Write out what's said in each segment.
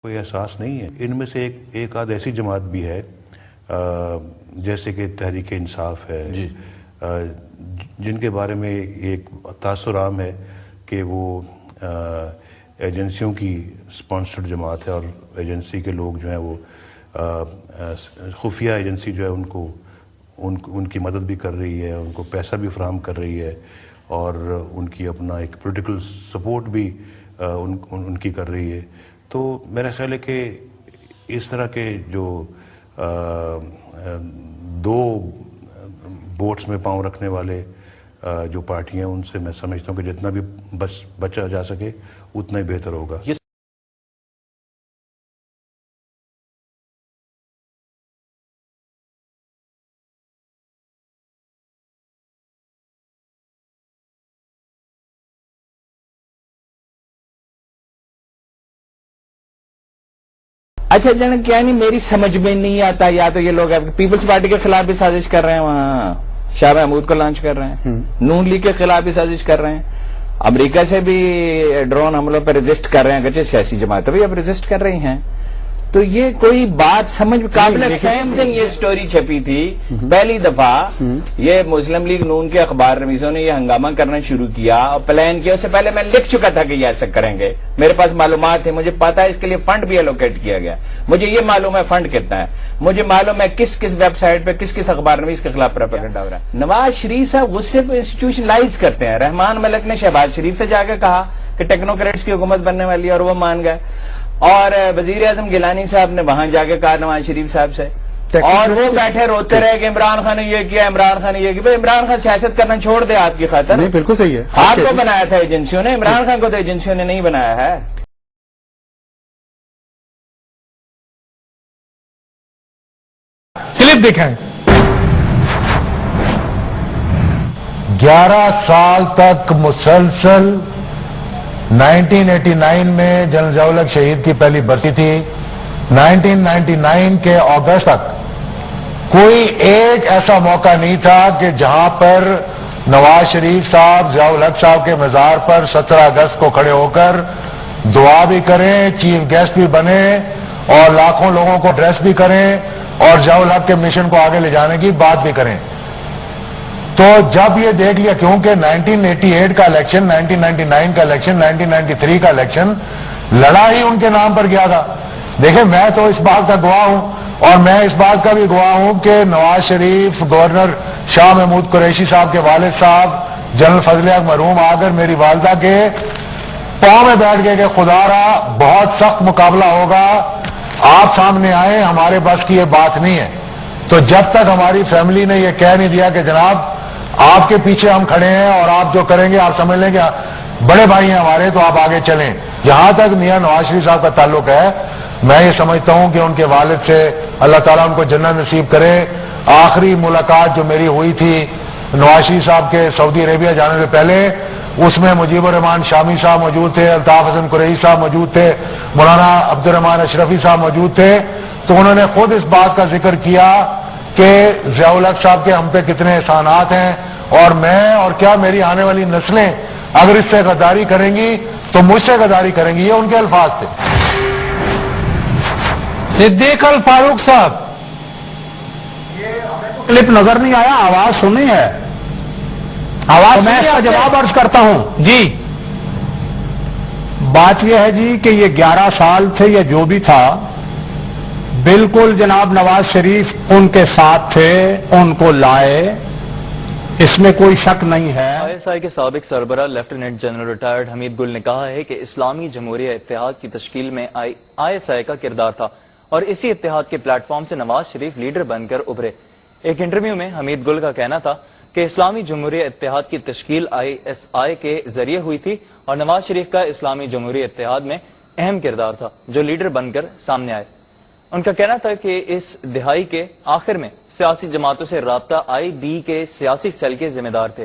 کوئی احساس نہیں ہے. ان میں سے ایک آدھ ایسی جماعت بھی ہے جیسے کہ تحریک انصاف ہے جی. جن کے بارے میں ایک تاثر عام ہے کہ وہ ایجنسیوں کی سپانسرڈ جماعت ہے اور ایجنسی کے لوگ جو ہیں وہ خفیہ ایجنسی جو ہے ان کی مدد بھی کر رہی ہے, ان کو پیسہ بھی فراہم کر رہی ہے اور ان کی اپنا ایک پولیٹیکل سپورٹ بھی ان کی کر رہی ہے. تو میرا خیال ہے کہ اس طرح کے جو دو بوٹس میں پاؤں رکھنے والے جو پارٹیاں ان سے میں سمجھتا ہوں کہ جتنا بھی بچا جا سکے اتنا ہی بہتر ہوگا. اچھا جناب کیا نہیں میری سمجھ میں نہیں آتا, یا تو یہ لوگ پیپلز پارٹی کے خلاف بھی سازش کر رہے ہیں, وہاں شاہ محمود کو لانچ کر رہے ہیں, نون لیگ کے خلاف بھی سازش کر رہے ہیں, امریکہ سے بھی ڈرون حملوں پہ رجسٹ کر رہے ہیں, اگرچہ سیاسی جماعتیں بھی اب رجسٹ کر رہی ہیں. تو یہ کوئی بات سمجھ قابل فہم نہیں. یہ سٹوری چھپی تھی پہلی دفعہ, یہ مسلم لیگ نون کے اخبار نویسوں نے یہ ہنگامہ کرنا شروع کیا اور پلان کیا. اس سے پہلے میں لکھ چکا تھا کہ یہ ایسا کریں گے, میرے پاس معلومات ہے, مجھے پتا ہے اس کے لیے فنڈ بھی الوکیٹ کیا گیا, مجھے یہ معلوم ہے فنڈ کتنا ہے, مجھے معلوم ہے کس کس ویب سائٹ پہ کس کس اخبار نویس کے خلاف پروپیگنڈا ہو رہا ہے. نواز شریف صاحب غصے کو انسٹیٹیوشنلائز کرتے ہیں. رحمان ملک نے شہباز شریف سے جا کے کہا کہ ٹیکنوکریٹس کی حکومت بننے والی ہے اور وہ مان گئے, اور وزیر اعظم گیلانی صاحب نے وہاں جا کے کہا نواز شریف صاحب سے, اور وہ بیٹھے روتے رہے کہ عمران خان نے یہ کیا, عمران خان نے یہ کیا. عمران خان سیاست کرنا چھوڑ دے آپ کی خاطر. نہیں بالکل صحیح ہے, آپ کو بنایا تھا ایجنسیوں نے, عمران خان کو تو ایجنسیوں نے نہیں بنایا ہے. کلپ دیکھیں. 11 سال تک مسلسل 1989 میں جنرل ضیاء الحق شہید کی پہلی بھرتی تھی, 1999 کے اگست تک کوئی ایک ایسا موقع نہیں تھا کہ جہاں پر نواز شریف صاحب ضیاء الحق صاحب کے مزار پر 17 اگست کو کھڑے ہو کر دعا بھی کریں, چیف گیسٹ بھی بنے اور لاکھوں لوگوں کو ایڈریس بھی کریں اور ضیاء الحق کے مشن کو آگے لے جانے کی بات بھی کریں. تو جب یہ دیکھ لیا, کیونکہ 1988 کا الیکشن, 1999 کا الیکشن, 1993 کا الیکشن لڑا ہی ان کے نام پر گیا تھا. دیکھیں میں تو اس بات کا گواہ ہوں, اور میں اس بات کا بھی گواہ ہوں کہ نواز شریف, گورنر شاہ محمود قریشی صاحب کے والد صاحب جنرل فضل حق مرحوم آ کر میری والدہ کے پاؤں میں بیٹھ گئے کہ خدا را بہت سخت مقابلہ ہوگا, آپ سامنے آئے, ہمارے بس کی یہ بات نہیں ہے. تو جب تک ہماری فیملی نے یہ کہہ نہیں دیا کہ جناب آپ کے پیچھے ہم کھڑے ہیں اور آپ جو کریں گے آپ سمجھ لیں کہ بڑے بھائی ہیں ہمارے, تو آپ آگے چلیں. جہاں تک میاں نواز شریف صاحب کا تعلق ہے, میں یہ سمجھتا ہوں کہ ان کے والد سے اللہ تعالیٰ ان کو جنت نصیب کرے. آخری ملاقات جو میری ہوئی تھی نواز شریف صاحب کے سعودی عربیہ جانے سے پہلے, اس میں مجیب الرحمان شامی صاحب موجود تھے, الطاف حسن قریشی صاحب موجود تھے, مولانا عبد الرحمان اشرفی صاحب موجود تھے. تو انہوں نے خود اس بات کا ذکر کیا کہ ضیاء الحق صاحب کے ہم پہ کتنے احسانات ہیں, اور میں اور کیا میری آنے والی نسلیں اگر اس سے غداری کریں گی تو مجھ سے غداری کریں گی. یہ ان کے الفاظ تھے. صدیق الفاروق صاحب, یہ ہمیں تو کلپ نظر نہیں آیا, آواز سنی ہے, آواز میں اس کا جواب عرض کرتا ہوں جی. بات یہ ہے جی کہ یہ 11 سال تھے یا جو بھی تھا, بالکل جناب نواز شریف ان کے ساتھ تھے, ان کو لائے, اس میں کوئی شک نہیں ہے. آئی ایس آئی کے سابق سربراہ لیفٹیننٹ جنرل ریٹائرڈ حمید گل نے کہا ہے کہ اسلامی جمہوریہ اتحاد کی تشکیل میں آئی ایس آئی کا کردار تھا اور اسی اتحاد کے پلیٹ فارم سے نواز شریف لیڈر بن کر ابھرے. ایک انٹرویو میں حمید گل کا کہنا تھا کہ اسلامی جمہوریہ اتحاد کی تشکیل آئی ایس آئی کے ذریعے ہوئی تھی اور نواز شریف کا اسلامی جمہوریہ اتحاد میں اہم کردار تھا جو لیڈر بن کر سامنے آئے. ان کا کہنا تھا کہ اس دہائی کے آخر میں سیاسی جماعتوں سے رابطہ آئی بی کے سیاسی سیل کے ذمہ دار تھے.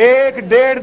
1-1.5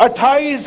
28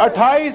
28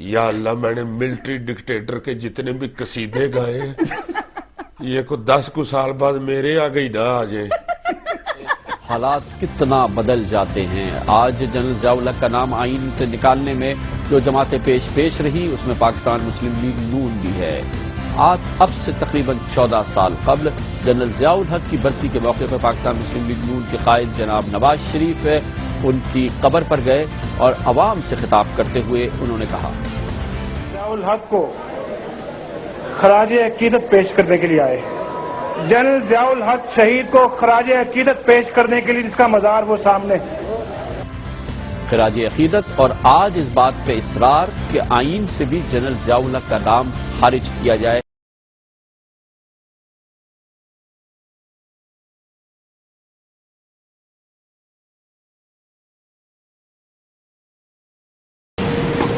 یا اللہ میں نے ملٹری ڈکٹیٹر کے جتنے بھی قصیدے گائے ہیں یہ کو 10 سال بعد میرے آ گئی نہ آ جائیں. حالات کتنا بدل جاتے ہیں. آج جنرل ضیاء الحق کا نام آئین سے نکالنے میں جو جماعتیں پیش رہی اس میں پاکستان مسلم لیگ نون بھی ہے. اب سے تقریباً 14 سال قبل جنرل ضیاء الحق کی برسی کے موقع پر پاکستان مسلم لیگ نون کے قائد جناب نواز شریف ان کی قبر پر گئے اور عوام سے خطاب کرتے ہوئے انہوں نے کہا ضیاء الحق کو خراج عقیدت پیش کرنے کے لیے آئے. جنرل ضیاء الحق شہید کو خراج عقیدت پیش کرنے کے لیے جس کا مزار وہ سامنے خراج عقیدت، اور آج اس بات پہ اصرار کہ آئین سے بھی جنرل ضیاء الحق کا نام خارج کیا جائے.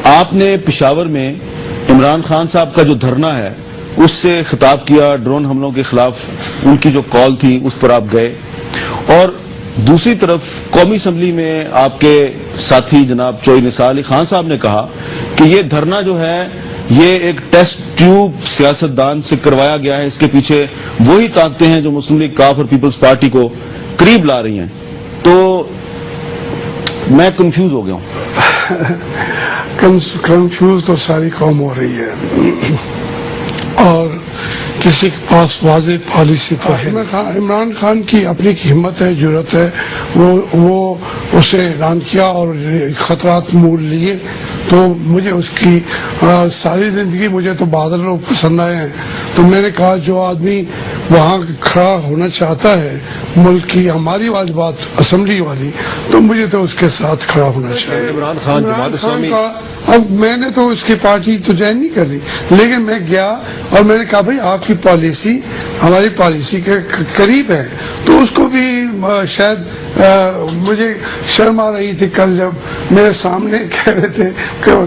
آپ نے پشاور میں عمران خان صاحب کا جو دھرنا ہے اس سے خطاب کیا، ڈرون حملوں کے خلاف ان کی جو کال تھی اس پر آپ گئے، اور دوسری طرف قومی اسمبلی میں آپ کے ساتھی جناب چوئی نثار علی خان صاحب نے کہا کہ یہ دھرنا جو ہے یہ ایک ٹیسٹ ٹیوب سیاستدان سے کروایا گیا ہے، اس کے پیچھے وہی طاقتیں ہیں جو مسلم لیگ کاف اور پیپلز پارٹی کو قریب لا رہی ہیں. تو میں کنفیوز ہو گیا ہوں. کنفیوز تو ساری قوم ہو رہی ہے اور کسی کے پاس واضح پالیسی تو ہے. عمران خان کی اپنی ہمت ہے، جرت ہے، وہ اسے اعلان کیا اور خطرات مول لیے. تو مجھے اس کی ساری زندگی مجھے تو بہادر لوگ پسند آئے ہیں. تو میں نے کہا جو آدمی وہاں کھڑا ہونا چاہتا ہے ملک کی ہماری والی بات اسمبلی والی، تو مجھے تو اس کے ساتھ کھڑا ہونا چاہیے. عمران خان جماعت اسلامی اب میں نے تو اس کی پارٹی تو جوائن نہیں کر لی، لیکن میں گیا اور میں نے کہا بھائی آپ کی پالیسی ہماری پالیسی کے قریب ہے. تو اس کو بھی شاید مجھے شرم آ رہی تھی کل جب میرے سامنے کہہ رہے تھے کہ وہ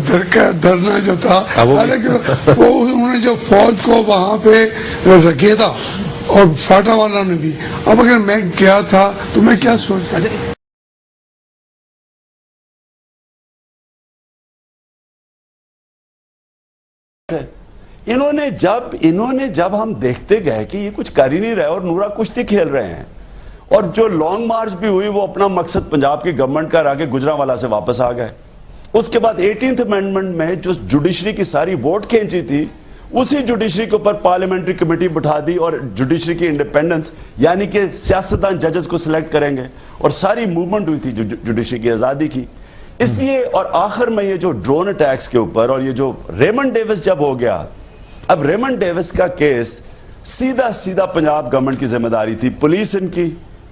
دھرنا جو تھا، حالانکہ وہ انہوں نے جو فوج کو وہاں پہ رکھا اور فاٹا والا نے بھی. اب اگر میں گیا تھا تو میں کیا سوچ رہا. انہوں نے جب ہم دیکھتے گئے کہ یہ کچھ کر ہی نہیں رہے اور نورا کشتی کھیل رہے ہیں، اور جو لانگ مارچ بھی ہوئی وہ اپنا مقصد پنجاب کی گورنمنٹ کا آگے گجرانوالا سے واپس آ گئے. اس کے بعد 18th امینڈمنٹ میں جو جوڈیشری کی ساری ووٹ کھینچی تھی اسی جوڈیشری کے اوپر پارلیمنٹری کمیٹی بٹھا دی اور جوڈیشری کی انڈیپینڈنس یعنی کہ سیاستدان ججز کو سلیکٹ کریں گے، اور ساری موومنٹ ہوئی تھی جوڈیشری کی آزادی کی. اس لیے اور آخر میں یہ جو ڈرون اٹیکس کے اوپر اور یہ جو ریمنڈ ڈیوس جب ہو گیا، اب ریمنڈ ڈیوس کا کیس سیدھا پنجاب گورنمنٹ کی ذمہ داری تھی، پولیس ان کی،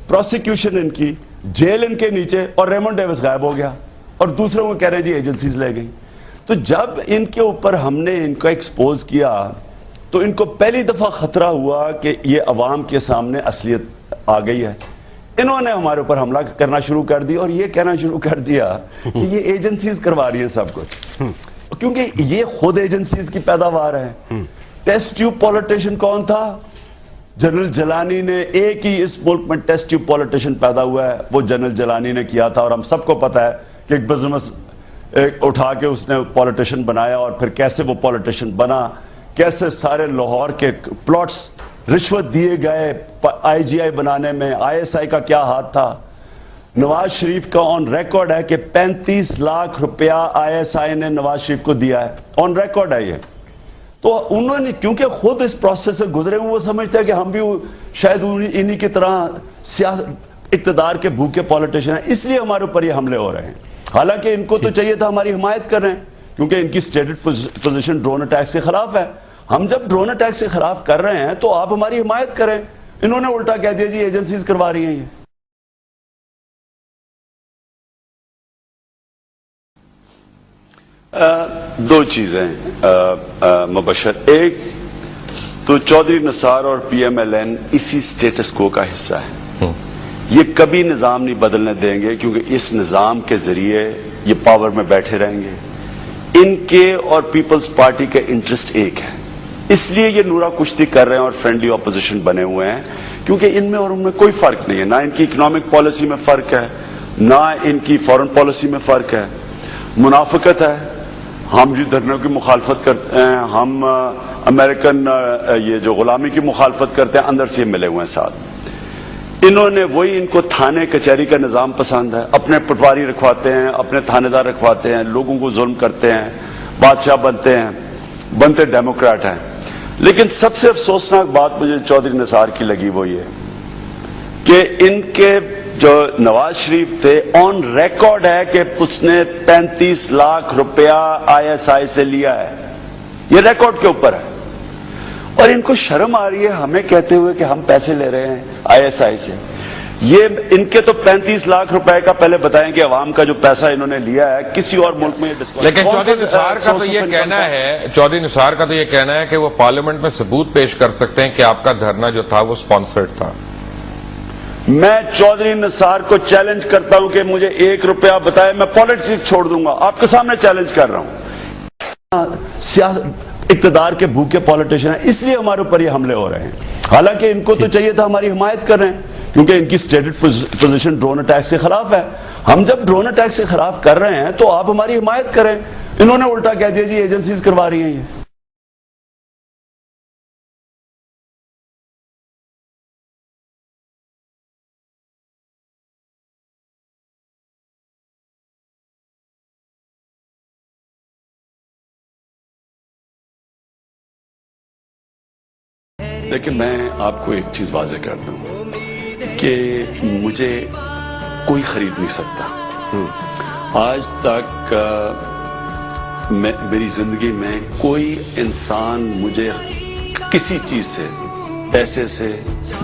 پروسیکیوشن ان کی، جیل ان کے نیچے، اور ریمنڈ ڈیوس غائب ہو گیا اور دوسروں کو کہہ رہے ہیں جی ایجنسیز لے گئی. تو جب ان کے اوپر ہم نے ان کو ایکسپوز کیا تو ان کو پہلی دفعہ خطرہ ہوا کہ یہ عوام کے سامنے اصلیت آ گئی ہے. انہوں نے ہمارے اوپر حملہ کرنا شروع کر دی اور یہ کہنا شروع کر دیا کہ یہ ایجنسیز کروا رہی ہیں سب کچھ، کیونکہ یہ خود ایجنسیز کی پیداوار ہے. ٹیسٹ ٹیوب پولیٹیشین کون تھا؟ جنرل جیلانی نے. ایک ہی اس ملک میں ٹیسٹ ٹیوب پولیٹیشین پیدا ہوا ہے، وہ جنرل جیلانی نے کیا تھا. اور ہم سب کو پتا ہے کہ ایک بزنس اٹھا کے اس نے پولیٹیشین بنایا، اور پھر کیسے وہ پولیٹیشین بنا، کیسے سارے لاہور کے پلاٹس رشوت دیے گئے آئی جی آئی بنانے میں، آئی ایس آئی کا کیا ہاتھ تھا. نواز شریف کا آن ریکارڈ ہے کہ 35 لاکھ روپیہ آئی ایس آئی نے نواز شریف کو دیا ہے، آن ریکارڈ ہے یہ. تو انہوں نے کیونکہ خود اس پروسیس سے گزرے ہوئے، وہ سمجھتے ہیں کہ ہم بھی شاید انہی کی طرح اقتدار کے بھوکے پولیٹیشن ہیں، اس لیے ہمارے اوپر یہ حملے ہو رہے ہیں. حالانکہ ان کو تو چاہیے تھا ہماری حمایت کر رہے ہیں، کیونکہ ان کی اسٹیٹڈ پوزیشن ڈرون اٹیکس کے خلاف ہے. ہم جب ڈرون اٹیکس کے خلاف کر رہے ہیں تو آپ ہماری حمایت کریں. انہوں نے الٹا کہہ دیا جی ایجنسیز کروا رہی ہیں. یہ دو چیزیں مبشر. ایک تو چودھری نثار اور پی ایم ایل این اسی سٹیٹس کو کا حصہ ہے. یہ کبھی نظام نہیں بدلنے دیں گے، کیونکہ اس نظام کے ذریعے یہ پاور میں بیٹھے رہیں گے. ان کے اور پیپلز پارٹی کے انٹرسٹ ایک ہے، اس لیے یہ نورا کشتی کر رہے ہیں اور فرینڈلی اپوزیشن بنے ہوئے ہیں، کیونکہ ان میں اور ان میں کوئی فرق نہیں ہے. نہ ان کی اکنامک پالیسی میں فرق ہے، نہ ان کی فارن پالیسی میں فرق ہے. منافقت ہے، ہم جو دھرنوں کی مخالفت کرتے ہیں، ہم امریکن یہ جو غلامی کی مخالفت کرتے ہیں، اندر سے ملے ہوئے ہیں ساتھ۔ انہوں نے وہی، ان کو تھانے کچہری کا نظام پسند ہے، اپنے پٹواری رکھواتے ہیں، اپنے تھانے دار رکھواتے ہیں، لوگوں کو ظلم کرتے ہیں، بادشاہ بنتے ڈیموکریٹ ہیں۔ لیکن سب سے افسوسناک بات مجھے چودھری نثار کی لگی وہ یہ کہ ان کے جو نواز شریف تھے، آن ریکارڈ ہے کہ اس نے 35 لاکھ روپیہ ISI سے لیا ہے، یہ ریکارڈ کے اوپر ہے، اور ان کو شرم آ رہی ہے ہمیں کہتے ہوئے کہ ہم پیسے لے رہے ہیں ISI سے۔ یہ ان کے تو 35 لاکھ روپے کا پہلے بتائیں کہ عوام کا جو پیسہ انہوں نے لیا ہے کسی اور ملک میں، لیکن چودھری نثار کا تو یہ کہنا ہے کہ وہ پارلیمنٹ میں ثبوت پیش کر سکتے ہیں کہ آپ کا دھرنا جو تھا وہ سپانسرڈ تھا۔ میں چودھری نثار کو چیلنج کرتا ہوں کہ مجھے 1 روپیہ بتائے، میں پالیٹکس چھوڑ دوں گا، آپ کے سامنے چیلنج کر رہا ہوں۔ اقتدار کے بھوکے پالیٹیشین ہیں، اس لیے ہمارے اوپر یہ حملے ہو رہے ہیں، حالانکہ ان کو تو چاہیے تھا ہماری حمایت کر رہے ہیں، کیونکہ ان کی اسٹیٹڈ پوزیشن ڈرون اٹیک کے خلاف ہے۔ ہم جب ڈرون اٹیک سے خلاف کر رہے ہیں تو آپ ہماری حمایت کریں۔ انہوں نے الٹا کہہ دیا جی ایجنسیز کروا رہی ہیں یہ۔ لیکن میں آپ کو ایک چیز واضح کر دوں کہ مجھے کوئی خرید نہیں سکتا۔ آج تک میری زندگی میں کوئی انسان مجھے کسی چیز سے، پیسے سے،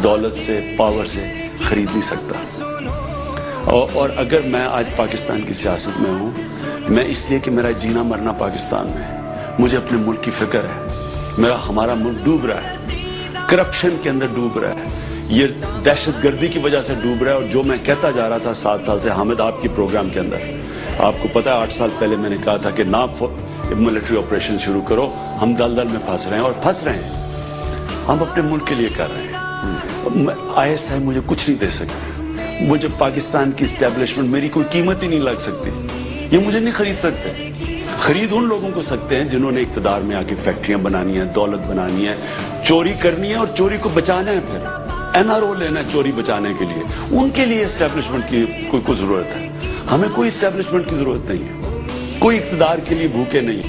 دولت سے، پاور سے خرید نہیں سکتا۔ اور اگر میں آج پاکستان کی سیاست میں ہوں، میں اس لیے کہ میرا جینا مرنا پاکستان میں ہے، مجھے اپنے ملک کی فکر ہے۔ ہمارا ملک ڈوب رہا ہے، کرپشن کے اندر ڈوب رہا ہے، یہ دہشت گردی کی وجہ سے ڈوب رہا ہے۔ اور جو میں کہتا جا رہا تھا 7 سال سے، حامد آپ کی پروگرام کے اندر، آپ کو پتا ہے 8 سال پہلے میں نے کہا تھا کہ نہ ملٹری آپریشن شروع کرو، ہم دلدل میں پھنس رہے ہیں اور پھنس رہے ہیں، ہم اپنے ملک کے لیے کر رہے ہیں۔ ISI مجھے کچھ نہیں دے سکتی، مجھے پاکستان کی اسٹیبلشمنٹ میری کوئی قیمت ہی نہیں لگ سکتی، یہ مجھے نہیں خرید سکتے۔ خرید ان لوگوں کو سکتے ہیں جنہوں نے اقتدار میں آ کے فیکٹریاں بنانی ہیں، دولت بنانی ہے، چوری کرنی ہے اور چوری کو بچانا ہے، پھر NRO لینا ہے چوری بچانے کے لیے، ان کے لیے اسٹیبلشمنٹ کی کوئی ضرورت ہے۔ ہمیں کوئی اسٹیبلشمنٹ کی ضرورت نہیں ہے، کوئی اقتدار کے لیے بھوکے نہیں۔